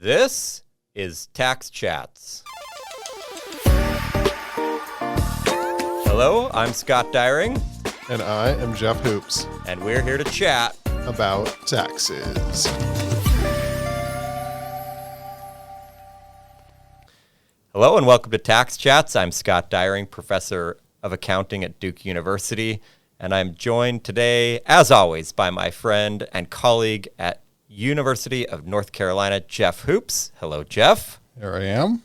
This is Tax Chats. Hello, I'm Scott Dyring. And I am Jeff Hoops. And we're here to chat about taxes. Hello and welcome to Tax Chats. I'm Scott Dyring, professor of accounting at Duke University. And I'm joined today, as always, by my friend and colleague at University of North Carolina, Jeff Hoops. Hello, Jeff. Here I am.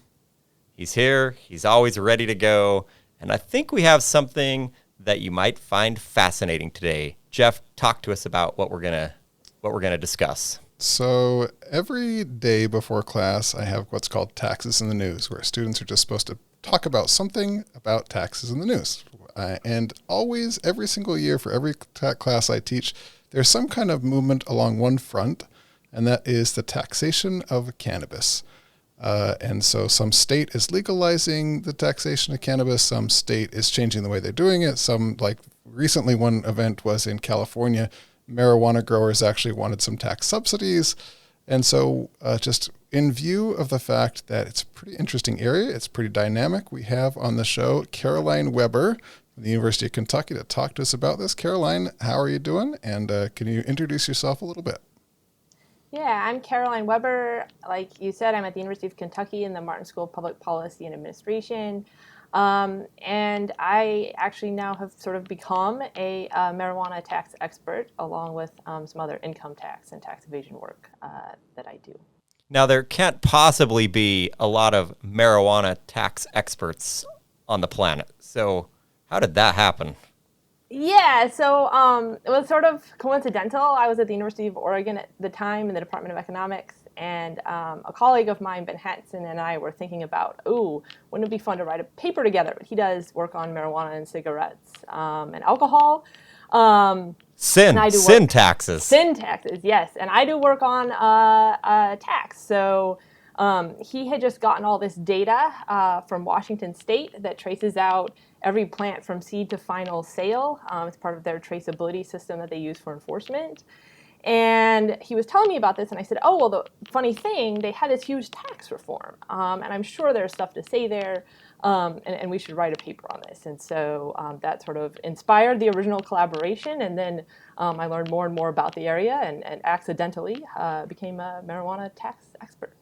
He's here. He's always ready to go. And I think we have something that you might find fascinating today. Jeff, talk to us about what we're gonna discuss. So every day before class, I have what's called Taxes in the News, where students are just supposed to talk about something about taxes in the news. And always, every single year, for every class I teach, there's some kind of movement along one front, and that is the taxation of cannabis. And so some state is legalizing the taxation of cannabis. Some state is changing the way they're doing it. Some, like recently, one event was in California. Marijuana growers actually wanted some tax subsidies. And so just in view of the fact that it's a pretty interesting area, it's pretty dynamic, we have on the show Caroline Weber from the University of Kentucky to talk to us about this. Caroline, how are you doing? And can you introduce yourself a little bit? Yeah, I'm Caroline Weber. Like you said, I'm at the University of Kentucky in the Martin School of Public Policy and Administration. And I actually now have sort of become a marijuana tax expert, along with some other income tax and tax evasion work that I do. Now, there can't possibly be a lot of marijuana tax experts on the planet. So how did that happen? Yeah, so it was sort of coincidental. I was at the University of Oregon at the time in the Department of Economics, and a colleague of mine, Ben Hansen, and I were thinking about, wouldn't it be fun to write a paper together? But he does work on marijuana and cigarettes and alcohol. Sin taxes. Sin taxes, yes. And I do work on tax. So he had just gotten all this data from Washington State that traces out every plant from seed to final sale. It's part of their traceability system that they use for enforcement. And he was telling me about this, and I said, the funny thing, they had this huge tax reform, and I'm sure there's stuff to say there, and we should write a paper on this. And so that sort of inspired the original collaboration, and then I learned more and more about the area and accidentally became a marijuana tax expert.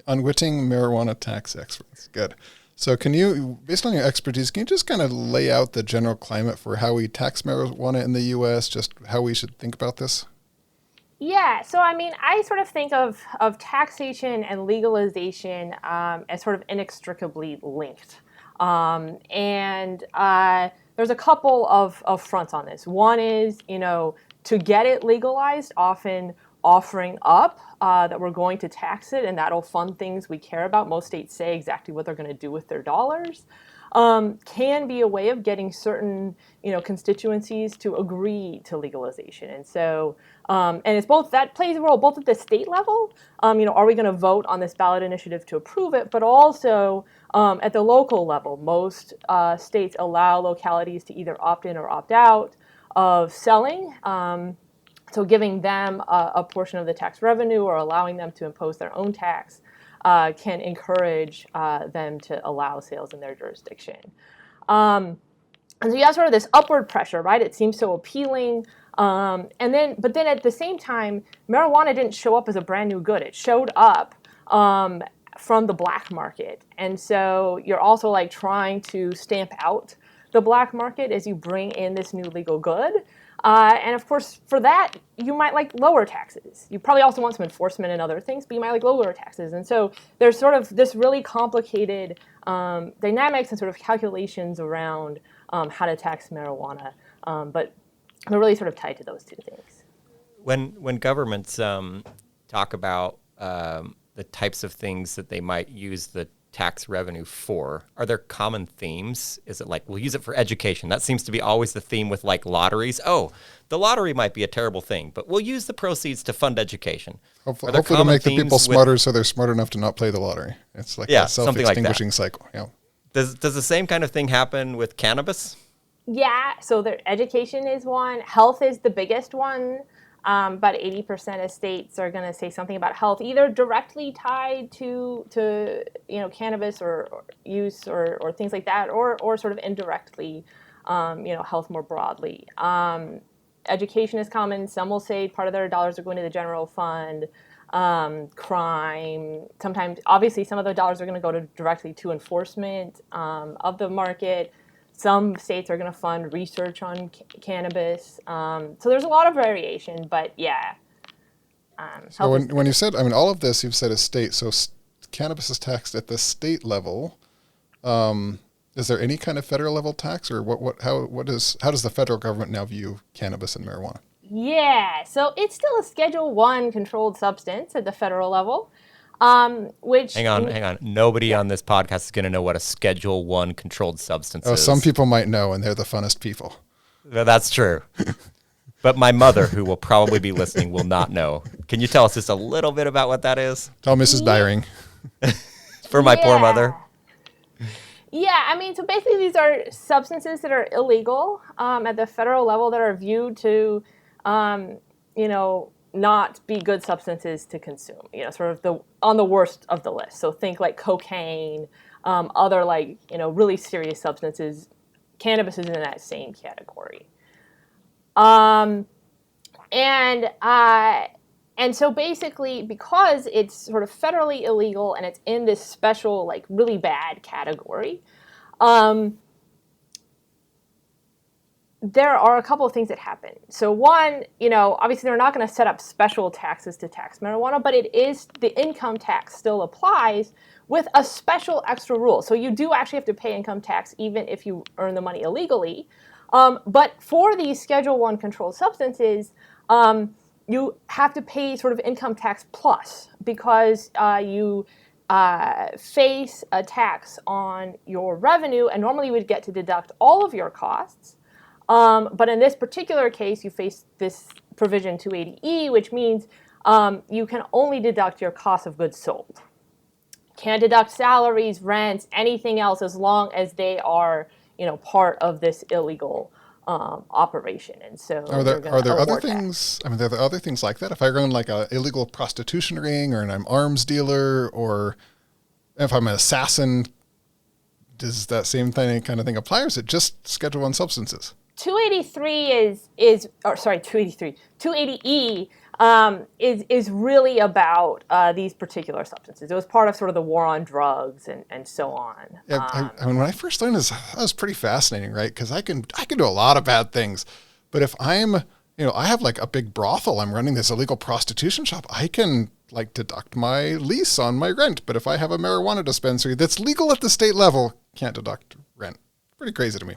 Unwitting marijuana tax experts. Good. So can you, based on your expertise, can you just kind of lay out the general climate for how we tax marijuana in the U.S., just how we should think about this? Yeah, so I mean, I sort of think of taxation and legalization as sort of inextricably linked. And there's a couple of fronts on this. One is, to get it legalized, often offering up that we're going to tax it and that'll fund things we care about. Most states say exactly what they're going to do with their dollars. Can be a way of getting certain, constituencies to agree to legalization. And so, and it's both, that plays a role both at the state level, are we going to vote on this ballot initiative to approve it, but also at the local level. Most states allow localities to either opt in or opt out of selling. So giving them a portion of the tax revenue or allowing them to impose their own tax can encourage them to allow sales in their jurisdiction. And so you have sort of this upward pressure, right? It seems so appealing. But then at the same time, marijuana didn't show up as a brand new good. It showed up from the black market. And so you're also like trying to stamp out the black market as you bring in this new legal good. And of course, for that, you might like lower taxes. You probably also want some enforcement and other things, but you might like lower taxes. And so there's sort of this really complicated dynamics and sort of calculations around how to tax marijuana. But they're really sort of tied to those two things. When governments talk about the types of things that they might use the tax revenue for, are there common themes? Is it like, we'll use it for education? That seems to be always the theme with like lotteries. The lottery might be a terrible thing, but we'll use the proceeds to fund education. Hopefully to make the people smarter so they're smart enough to not play the lottery. It's like a self-extinguishing cycle. Yeah. Does the same kind of thing happen with cannabis? Yeah, so education is one. Health is the biggest one. About 80% of states are going to say something about health, either directly tied to cannabis or use or things like that, or sort of indirectly, health more broadly. Education is common. Some will say part of their dollars are going to the general fund. Crime. Sometimes, obviously, some of the dollars are going to go directly to enforcement of the market. Some states are going to fund research on cannabis. So there's a lot of variation, but yeah. So when you said, all of this you've said is state. So cannabis is taxed at the state level. Is there any kind of federal level tax, or how does the federal government now view cannabis and marijuana? Yeah, so it's still a Schedule 1 controlled substance at the federal level. Which hang on. Nobody on this podcast is going to know what a Schedule 1 controlled substance is. Some people might know, and they're the funnest people. Well, that's true. But my mother, who will probably be listening, will not know. Can you tell us just a little bit about what that is? Tell Mrs. Dyring. For my poor mother. Yeah, so basically these are substances that are illegal at the federal level that are viewed to, not be good substances to consume, sort of on the worst of the list. So think like cocaine, other really serious substances. Cannabis is in that same category. And so basically, because it's sort of federally illegal and it's in this special, really bad category, there are a couple of things that happen. So one, obviously they're not going to set up special taxes to tax marijuana, but the income tax still applies with a special extra rule. So you do actually have to pay income tax even if you earn the money illegally. But for these Schedule 1 controlled substances, you have to pay sort of income tax plus because you face a tax on your revenue, and normally you would get to deduct all of your costs. But in this particular case, you face this provision 280E, which means you can only deduct your cost of goods sold. Can't deduct salaries, rents, anything else as long as they are, part of this illegal operation. And so are there other things? Are there other things like that? If I run like a illegal prostitution ring, or I'm arms dealer, or if I'm an assassin, does that same kind of thing apply, or is it just Schedule 1 substances? 280E is really about these particular substances. It was part of sort of the war on drugs and so on. Yeah, when I first learned this, that was pretty fascinating, right? Because I can do a lot of bad things, but if I'm, I have like a big brothel, I'm running this illegal prostitution shop, I can deduct my lease on my rent. But if I have a marijuana dispensary that's legal at the state level, can't deduct rent. Pretty crazy to me.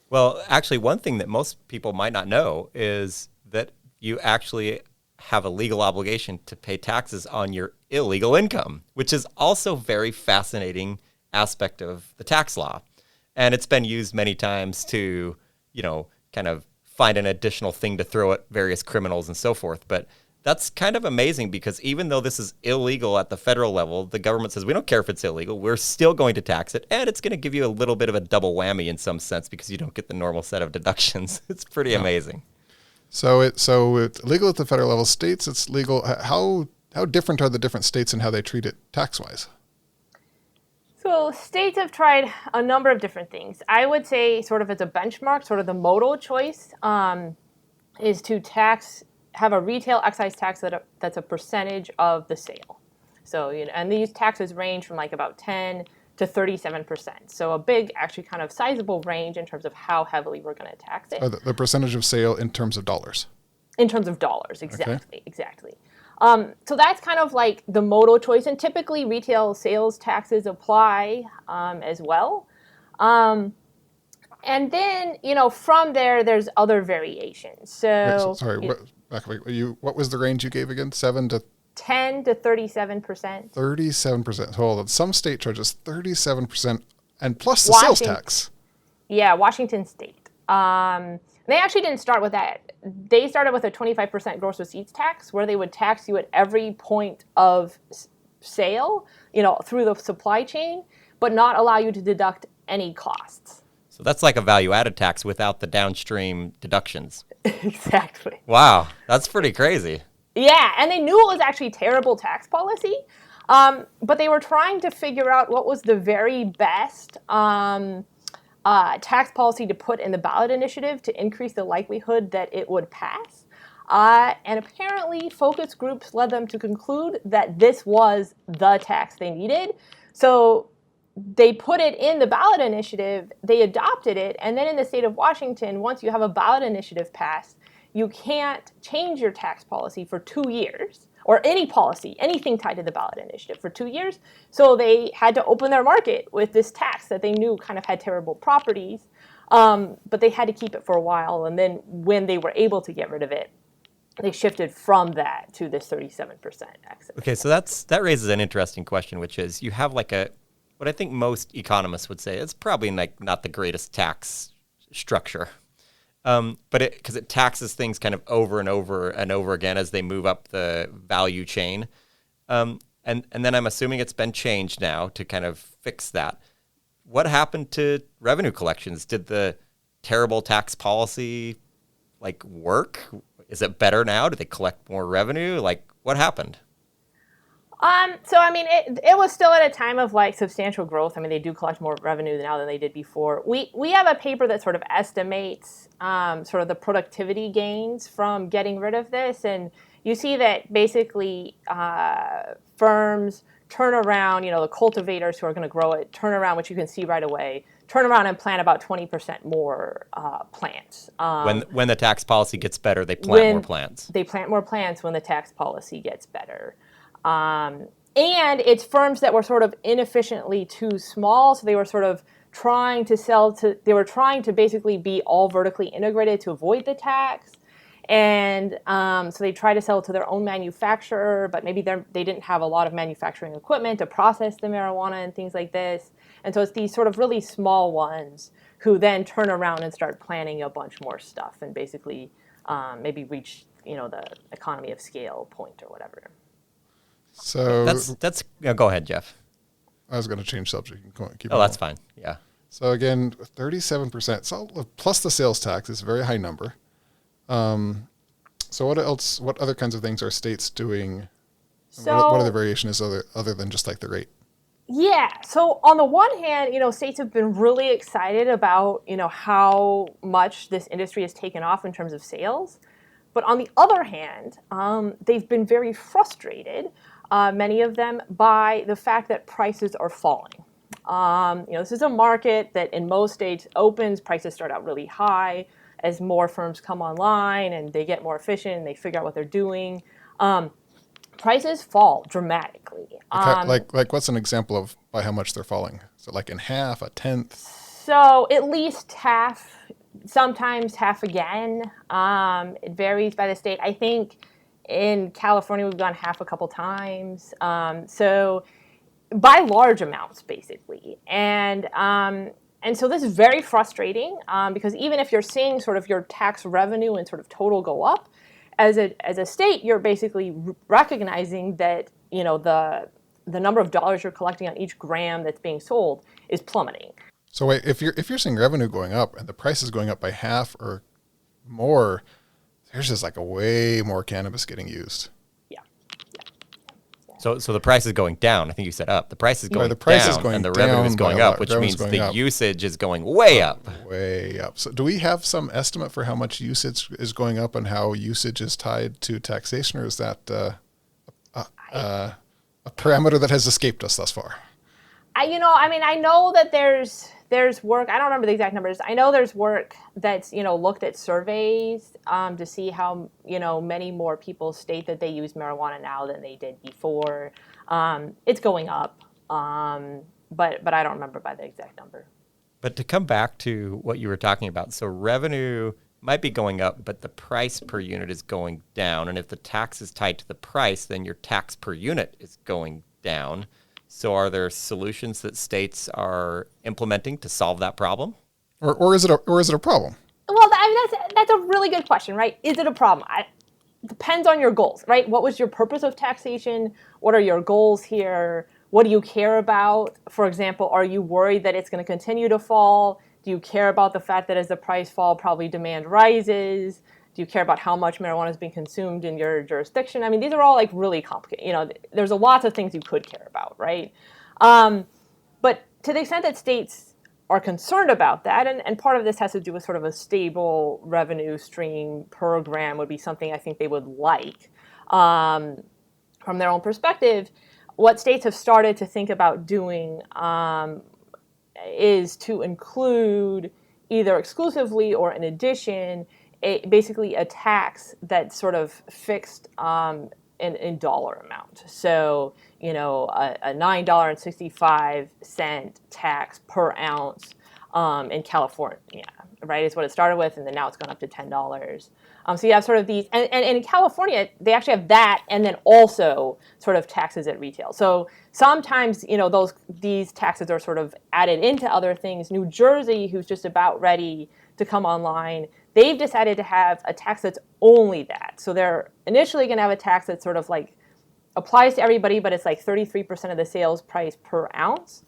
Well, actually, one thing that most people might not know is that you actually have a legal obligation to pay taxes on your illegal income, which is also a very fascinating aspect of the tax law. And it's been used many times to, kind of find an additional thing to throw at various criminals and so forth. But that's kind of amazing because even though this is illegal at the federal level, the government says, we don't care if it's illegal. We're still going to tax it. And it's going to give you a little bit of a double whammy in some sense because you don't get the normal set of deductions. It's pretty amazing. So it's legal at the federal level. States, it's legal. How different are the different states and how they treat it tax-wise? So states have tried a number of different things. I would say sort of as a benchmark, sort of the modal choice is to have a retail excise tax that's a percentage of the sale. So, and these taxes range from about 10 to 37%. So a big, actually kind of sizable range in terms of how heavily we're going to tax it. The percentage of sale in terms of dollars. In terms of dollars, exactly, okay. Exactly. So that's kind of like the modal choice, and typically retail sales taxes apply as well. And then, from there's other variations. So, what was the range you gave again? 7 to 10 to 37%. 37%. Hold on. Some state charges 37% and plus the sales tax. Yeah, Washington State. They actually didn't start with that. They started with a 25% gross receipts tax where they would tax you at every point of sale, through the supply chain, but not allow you to deduct any costs. So that's like a value-added tax without the downstream deductions. Exactly. Wow, that's pretty crazy. Yeah, and they knew it was actually terrible tax policy, but they were trying to figure out what was the very best tax policy to put in the ballot initiative to increase the likelihood that it would pass. And apparently, focus groups led them to conclude that this was the tax they needed. So they put it in the ballot initiative, they adopted it, and then in the state of Washington, once you have a ballot initiative passed, you can't change your tax policy for 2 years, or any policy, anything tied to the ballot initiative for 2 years. So they had to open their market with this tax that they knew kind of had terrible properties, but they had to keep it for a while. And then when they were able to get rid of it, they shifted from that to this 37% excess. Okay, so that raises an interesting question, which is you have like what I think most economists would say it's probably like not the greatest tax structure, but because it taxes things kind of over and over and over again as they move up the value chain, and then I'm assuming it's been changed now to kind of fix that. What happened to revenue collections? Did the terrible tax policy like work? Is it better now? Do they collect more revenue? Like, what happened? So I mean, it was still at a time of like substantial growth. I mean, they do collect more revenue now than they did before. We have a paper that sort of estimates sort of the productivity gains from getting rid of this, and you see that basically firms turn around, the cultivators who are going to grow it, turn around, which you can see right away, turn around and plant about 20% more plants. When the tax policy gets better, they plant more plants. They plant more plants when the tax policy gets better. And it's firms that were sort of inefficiently too small, so they were sort of trying to basically be all vertically integrated to avoid the tax. And so they try to sell to their own manufacturer, but maybe they didn't have a lot of manufacturing equipment to process the marijuana and things like this. And so it's these sort of really small ones who then turn around and start planning a bunch more stuff and basically maybe reach the economy of scale point or whatever. So that's go ahead, Jeff. I was going to change subject. Keep that's fine. Yeah. So again, 37%. So plus the sales tax is a very high number. So what else? What other kinds of things are states doing? So, what are the variations other than just like the rate? Yeah. So on the one hand, states have been really excited about how much this industry has taken off in terms of sales. But on the other hand, they've been very frustrated, many of them, by the fact that prices are falling. This is a market that in most states opens, prices start out really high. As more firms come online and they get more efficient and they figure out what they're doing, prices fall dramatically. Like what's an example of by how much they're falling? Is it like in half, a tenth? So at least half. Sometimes half again. It varies by the state. I think in California we've gone half a couple times. So by large amounts, basically. And so this is very frustrating because even if you're seeing sort of your tax revenue and sort of total go up, as a state, you're basically recognizing that the number of dollars you're collecting on each gram that's being sold is plummeting. So wait, if you're seeing revenue going up and the price is going up by half or more, there's just like a way more cannabis getting used. Yeah. So the price is going down. I think you said up. The price is going down, and the down revenue is going up, which means the usage is going way up. Way up. So do we have some estimate for how much usage is going up and how usage is tied to taxation, or is that a parameter that has escaped us thus far? I know that there's work. I don't remember the exact numbers. I know there's work that's looked at surveys to see how many more people state that they use marijuana now than they did before. It's going up, but I don't remember by the exact number. But to come back to what you were talking about, so revenue might be going up, but the price per unit is going down. And if the tax is tied to the price, then your tax per unit is going down. So are there solutions that states are implementing to solve that problem? Or is it a problem? Well, that's a really good question, right? Is it a problem? Depends on your goals, right? What was your purpose of taxation? What are your goals here? What do you care about? For example, are you worried that it's going to continue to fall? Do you care about the fact that as the price falls, probably demand rises? Do you care about how much marijuana is being consumed in your jurisdiction? I mean, these are all like really complicated. You know, there's a lot of things you could care about, right? But to the extent that states are concerned about that, and part of this has to do with sort of a stable revenue stream program would be something I think they would like from their own perspective. What states have started to think about doing is to include either exclusively or in addition basically a tax that's sort of fixed in dollar amount. So, you know, a $9.65 tax per ounce in California, right, is what it started with, and then now it's gone up to $10. So you have sort of these, and in California, they actually have that, and then also sort of taxes at retail. So sometimes, you know, these taxes are sort of added into other things. New Jersey, who's just about ready to come online, they've decided to have a tax that's only that. So they're initially going to have a tax that sort of like applies to everybody, but it's like 33% of the sales price per ounce.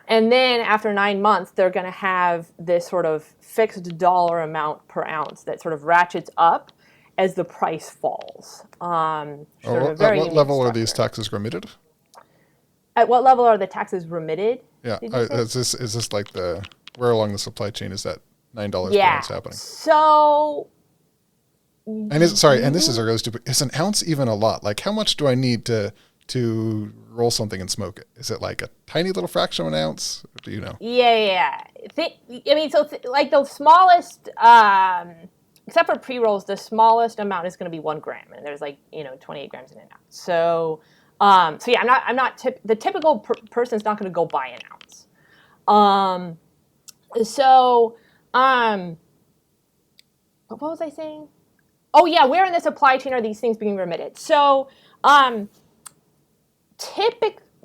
And then after 9 months, they're going to have this sort of fixed dollar amount per ounce that sort of ratchets up as the price falls. At what level are these taxes remitted? At what level are the taxes remitted? Yeah, is this like where along the supply chain is that $9 per ounce happening? So, and this is a really stupid. Is an ounce even a lot? Like, how much do I need to roll something and smoke it? Is it like a tiny little fraction of an ounce? Do you know? Yeah. Like the smallest, except for pre-rolls, the smallest amount is going to be 1 gram, and there's 28 grams in an ounce. So, the typical person's not going to go buy an ounce. What was I saying? Oh yeah, where in the supply chain are these things being remitted? So,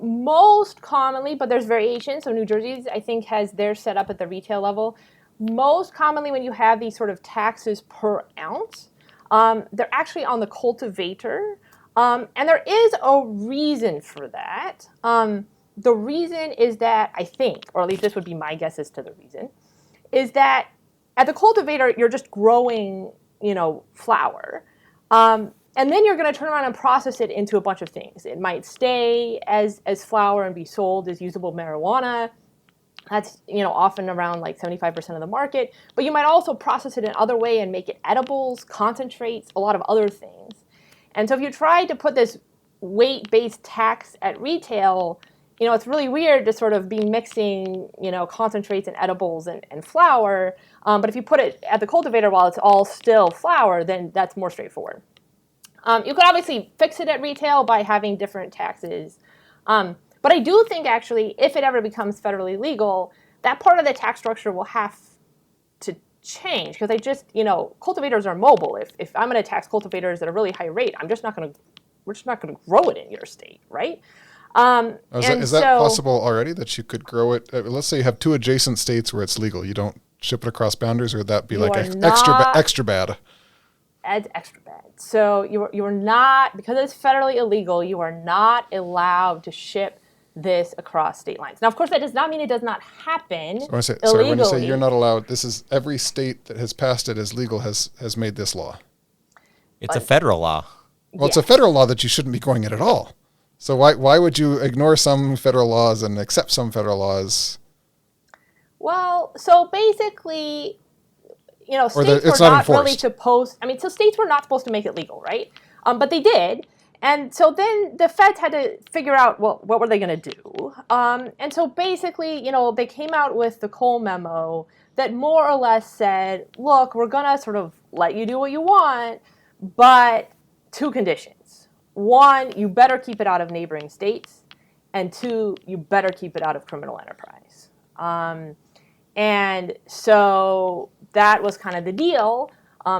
most commonly, but there's variations. So New Jersey, I think, has theirs set up at the retail level. Most commonly, when you have these sort of taxes per ounce, they're actually on the cultivator. And there is a reason for that. The reason is that, I think, or at least this would be my guess as to the reason, is that at the cultivator, you're just growing, flower. And then you're going to turn around and process it into a bunch of things. It might stay as flower and be sold as usable marijuana. That's, often around like 75% of the market. But you might also process it in other way and make it edibles, concentrates, a lot of other things. And so if you try to put this weight-based tax at retail, it's really weird to sort of be mixing, concentrates and edibles and flour. But if you put it at the cultivator while it's all still flour, then that's more straightforward. You could obviously fix it at retail by having different taxes. But I do think, actually, if it ever becomes federally legal, that part of the tax structure will have to change. Because cultivators are mobile. If I'm going to tax cultivators at a really high rate, we're just not going to grow it in your state, right? Is that possible already, that you could grow it? Let's say you have 2 adjacent states where it's legal. You don't ship it across boundaries, or would that be extra bad? It's extra bad. So you are not, because it's federally illegal, you are not allowed to ship this across state lines. Now, of course, that does not mean it does not happen illegally. When you say you're not allowed, this is every state that has passed it as legal has made this law. It's a federal law. Well, It's a federal law that you shouldn't be going it at all. So why would you ignore some federal laws and accept some federal laws? Well, so basically, states were not really supposed. So states were not supposed to make it legal, right? But they did, and so then the feds had to figure out, well, what were they going to do? And so basically, they came out with the Cole memo that more or less said, look, we're going to sort of let you do what you want, but 2 conditions. 1, you better keep it out of neighboring states, and 2, you better keep it out of criminal enterprise. And so that was kind of the deal.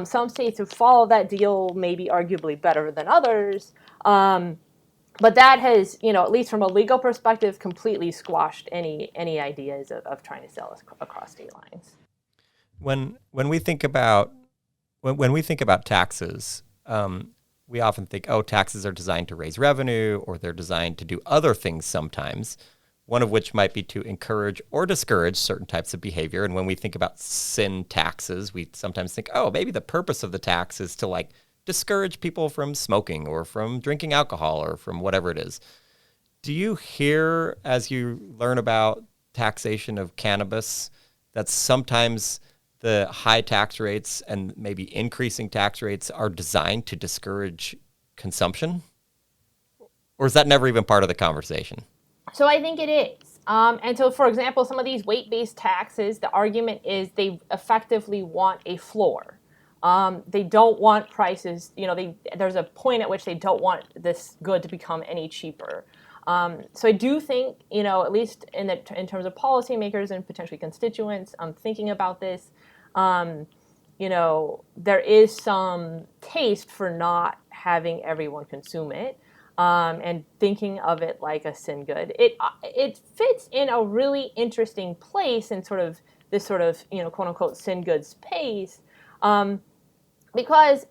Some states have followed that deal, maybe arguably better than others. But that has, at least from a legal perspective, completely squashed any ideas of trying to sell across state lines. When we think about taxes, we often think, taxes are designed to raise revenue, or they're designed to do other things sometimes. one of which might be to encourage or discourage certain types of behavior. And when we think about sin taxes, we sometimes think, oh, maybe the purpose of the tax is to like discourage people from smoking or from drinking alcohol or from whatever it is. Do you hear, as you learn about taxation of cannabis, that sometimes the high tax rates and maybe increasing tax rates are designed to discourage consumption? Or is that never even part of the conversation? So I think it is. And so, for example, some of these weight-based taxes, the argument is they effectively want a floor. They don't want prices, there's a point at which they don't want this good to become any cheaper. So I do think, at least in terms of policymakers and potentially constituents, thinking about this, there is some taste for not having everyone consume it. And thinking of it like a sin good. It fits in a really interesting place in sort of this sort of, quote unquote sin good space, because,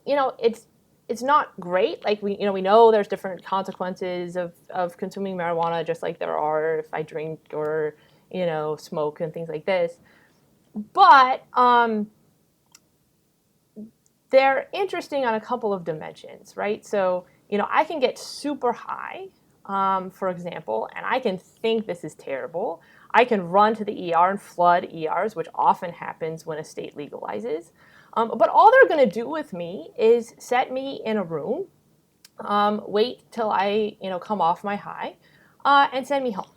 it's not great. Like we know there's different consequences of consuming marijuana, just like there are if I drink or, smoke and things like this. But they're interesting on a couple of dimensions, right? So, I can get super high, for example, and I can think this is terrible. I can run to the ER and flood ERs, which often happens when a state legalizes. But all they're going to do with me is set me in a room, wait till I, come off my high, and send me home,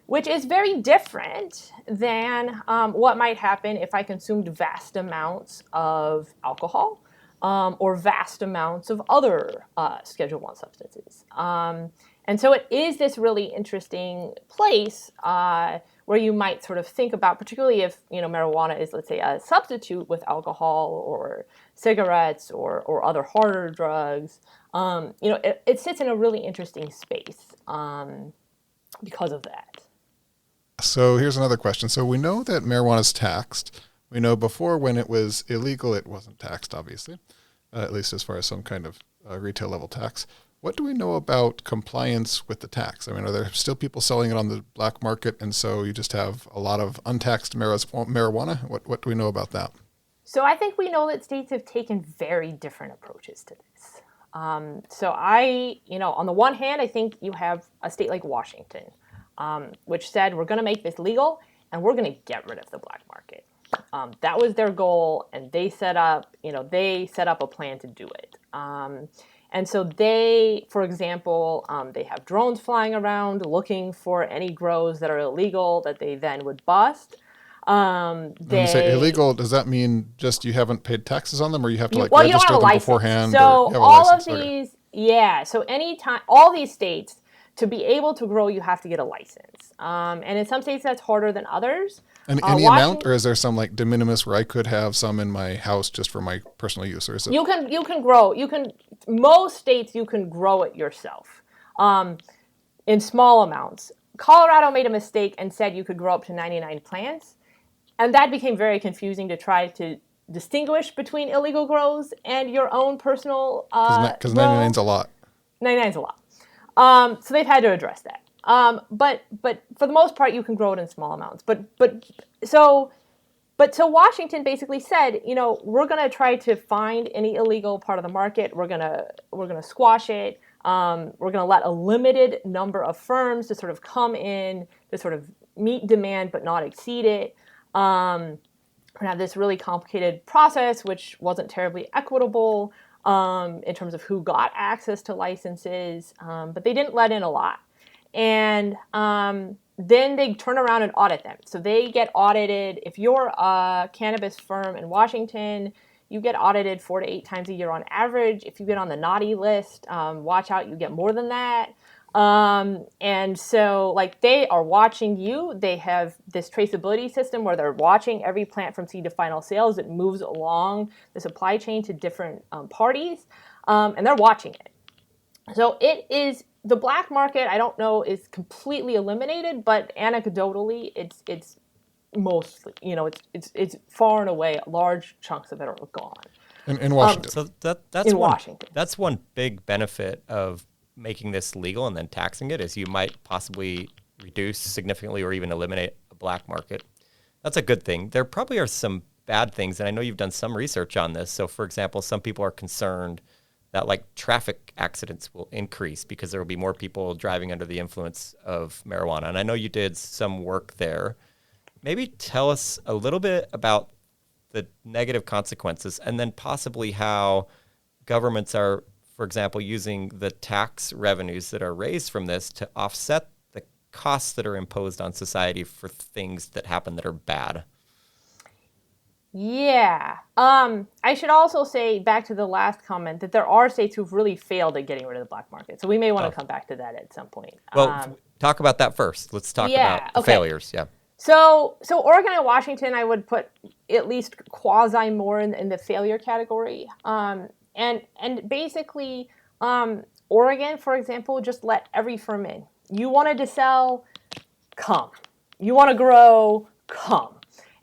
which is very different than what might happen if I consumed vast amounts of alcohol. Or vast amounts of other Schedule I substances. And so it is this really interesting place where you might sort of think about, particularly if, marijuana is, let's say, a substitute with alcohol or cigarettes or other harder drugs. It sits in a really interesting space because of that. So here's another question. So we know that marijuana is taxed. We know before when it was illegal, it wasn't taxed, obviously, at least as far as some kind of retail level tax. What do we know about compliance with the tax? I mean, are there still people selling it on the black market, and so you just have a lot of untaxed marijuana? What do we know about that? So I think we know that states have taken very different approaches to this. So on the one hand, I think you have a state like Washington, which said we're going to make this legal and we're going to get rid of the black market. That was their goal, and they set up a plan to do it. And so they, for example, they have drones flying around looking for any grows that are illegal that they then would bust. When you say illegal, does that mean just you haven't paid taxes on them, or you have to you register don't have them a beforehand? So all of these, so anytime, all these states, to be able to grow, you have to get a license. And in some states, that's harder than others. And any amount, or is there some like de minimis where I could have some in my house just for my personal use, or is it? You can grow. Most states you can grow it yourself, in small amounts. Colorado made a mistake and said you could grow up to 99 plants, and that became very confusing to try to distinguish between illegal grows and your own personal. Because 99's a lot. 99's a lot. So they've had to address that. But for the most part, you can grow it in small amounts. So Washington basically said, we're going to try to find any illegal part of the market. We're going to squash it. We're going to let a limited number of firms to sort of come in to sort of meet demand but not exceed it. We're going to have this really complicated process, which wasn't terribly equitable in terms of who got access to licenses, but they didn't let in a lot. And then they turn around and audit them. So they get audited. If you're a cannabis firm in Washington, you get audited 4 to 8 times a year on average. If you get on the naughty list, watch out, you get more than that. And so they are watching you. They have this traceability system where they're watching every plant from seed to final sales. It moves along the supply chain to different parties, and they're watching it. So it is. The black market, I don't know, is completely eliminated, but anecdotally, it's mostly, it's far and away, large chunks of it are gone. In Washington. So that's one big benefit of making this legal and then taxing it is you might possibly reduce significantly or even eliminate a black market. That's a good thing. There probably are some bad things, and I know you've done some research on this. So, for example, some people are concerned that like traffic accidents will increase because there will be more people driving under the influence of marijuana. And I know you did some work there. Maybe tell us a little bit about the negative consequences and then possibly how governments are, for example, using the tax revenues that are raised from this to offset the costs that are imposed on society for things that happen that are bad. Yeah. I should also say, back to the last comment, that there are states who've really failed at getting rid of the black market. So we may want to come back to that at some point. Well, talk about that first. Let's talk about the failures. Yeah. So Oregon and Washington, I would put at least quasi more in the failure category. And basically, Oregon, for example, just let every firm in. You wanted to sell, come. You want to grow, come.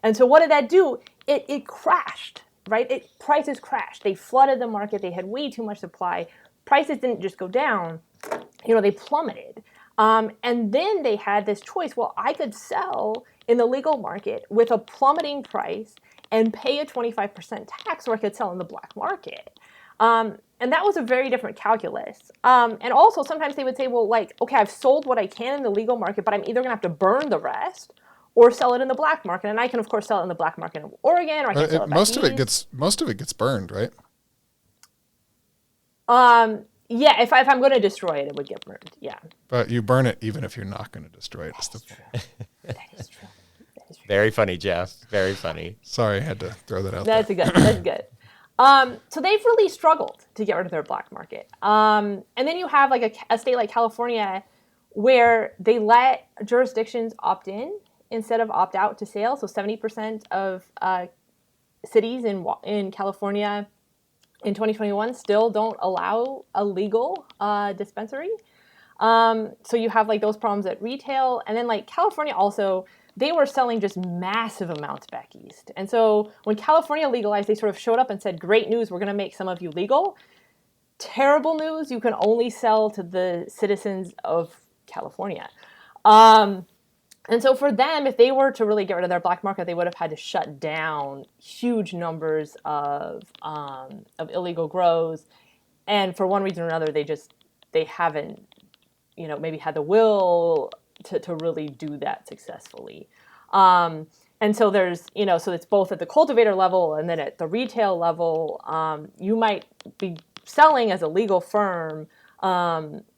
And so what did that do? It crashed, right? Prices crashed. They flooded the market. They had way too much supply. Prices didn't just go down. They plummeted. And then they had this choice. Well, I could sell in the legal market with a plummeting price and pay a 25% tax, or I could sell in the black market. And that was a very different calculus. And also, sometimes they would say, well, like, okay, I've sold what I can in the legal market, but I'm either going to have to burn the rest or sell it in the black market. And I can, of course, sell it in the black market in Oregon, or I can sell it most of it gets burned, right? Yeah, if I'm going to destroy it, it would get burned. Yeah. But you burn it even if you're not going to destroy it. That is true. Very funny, Jeff. Very funny. Sorry, I had to throw that out That's there. That's good. So they've really struggled to get rid of their black market. And then you have like a state like California where they let jurisdictions opt in instead of opt out to sale. So 70% of cities in California in 2021 still don't allow a legal dispensary. So you have like those problems at retail. And then like California also, they were selling just massive amounts back east. And so when California legalized, they sort of showed up and said, great news, we're going to make some of you legal. Terrible news, you can only sell to the citizens of California. And so for them, if they were to really get rid of their black market, they would have had to shut down huge numbers of illegal grows. And for one reason or another, they haven't, maybe had the will to really do that successfully. And so there's, so it's both at the cultivator level and then at the retail level, you might be selling as a legal firm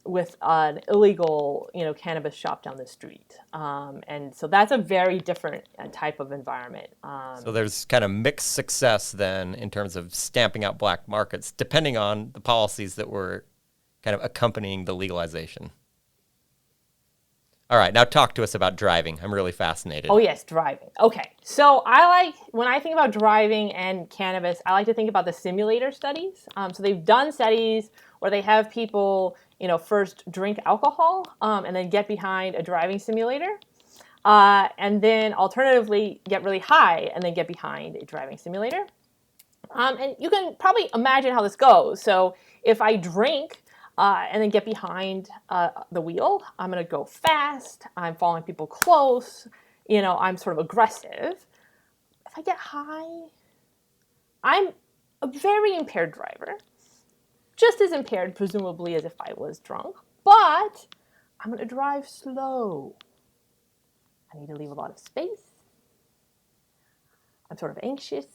with an illegal, cannabis shop down the street. And so that's a very different type of environment. So there's kind of mixed success then in terms of stamping out black markets, depending on the policies that were kind of accompanying the legalization. All right, now talk to us about driving. I'm really fascinated. Oh, yes, driving. Okay, so when I think about driving and cannabis, I like to think about the simulator studies. So they've done studies where they have people, first drink alcohol and then get behind a driving simulator. And then alternatively, get really high and then get behind a driving simulator. And you can probably imagine how this goes. So if I drink and then get behind the wheel, I'm going to go fast. I'm following people close. I'm sort of aggressive. If I get high, I'm a very impaired driver. Just as impaired, presumably, as if I was drunk. But I'm going to drive slow. I need to leave a lot of space. I'm sort of anxious.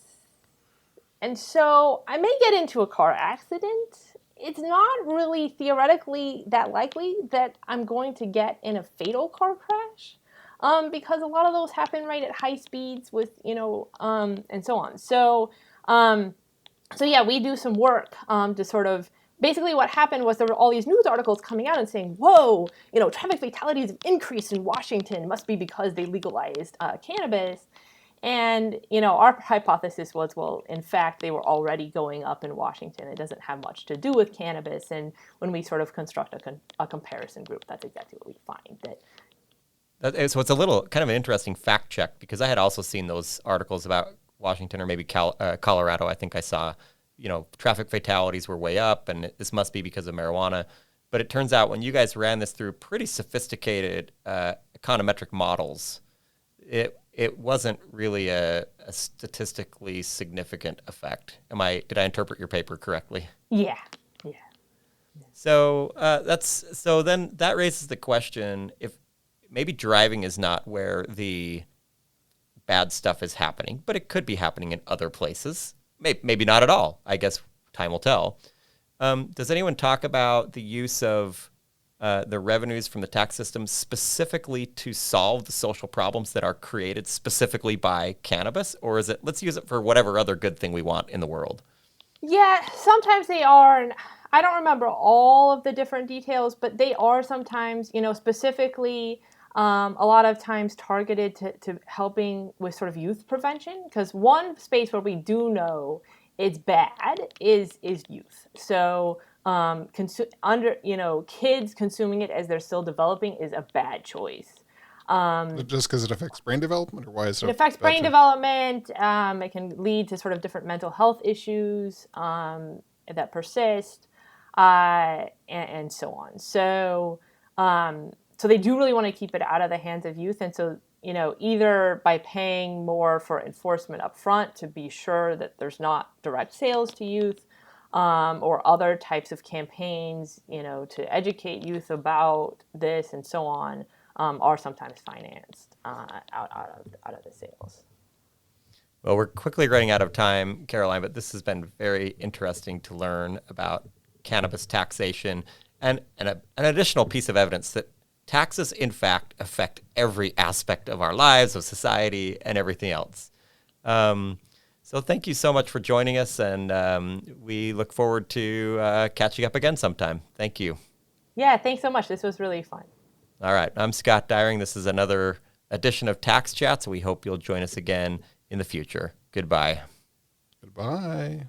And so I may get into a car accident. It's not really theoretically that likely that I'm going to get in a fatal car crash because a lot of those happen right at high speeds with, and so on. So yeah, we do some work to sort of, basically what happened was there were all these news articles coming out and saying, whoa, traffic fatalities have increased in Washington. It must be because they legalized cannabis. And, our hypothesis was, well, in fact, they were already going up in Washington. It doesn't have much to do with cannabis. And when we sort of construct a comparison group, that's exactly what we find. So it's a little kind of an interesting fact check because I had also seen those articles about Washington or maybe Colorado. I think I saw, traffic fatalities were way up and this must be because of marijuana. But it turns out when you guys ran this through pretty sophisticated econometric models, it wasn't really a statistically significant effect. Did I interpret your paper correctly? Yeah. Yeah. So then that raises the question, if maybe driving is not where the bad stuff is happening, but it could be happening in other places. Maybe not at all. I guess time will tell. Does anyone talk about the use of the revenues from the tax system specifically to solve the social problems that are created specifically by cannabis? Or is it, let's use it for whatever other good thing we want in the world? Yeah, sometimes they are, and I don't remember all of the different details, but they are sometimes, specifically a lot of times targeted to helping with sort of youth prevention. Because one space where we do know it's bad is youth. So kids consuming it as they're still developing is a bad choice. Just because it affects brain development, or why is it? It affects brain development. It can lead to sort of different mental health issues that persist, and so on. So they do really want to keep it out of the hands of youth. And so, either by paying more for enforcement up front to be sure that there's not direct sales to youth, or other types of campaigns, to educate youth about this and so on, are sometimes financed out of the sales. Well, we're quickly running out of time, Caroline, but this has been very interesting to learn about cannabis taxation and an additional piece of evidence that taxes, in fact, affect every aspect of our lives, of society, and everything else. So thank you so much for joining us, and we look forward to catching up again sometime. Thank you. Yeah, thanks so much. This was really fun. All right. I'm Scott Dyring. This is another edition of Tax Chats. We hope you'll join us again in the future. Goodbye. Goodbye.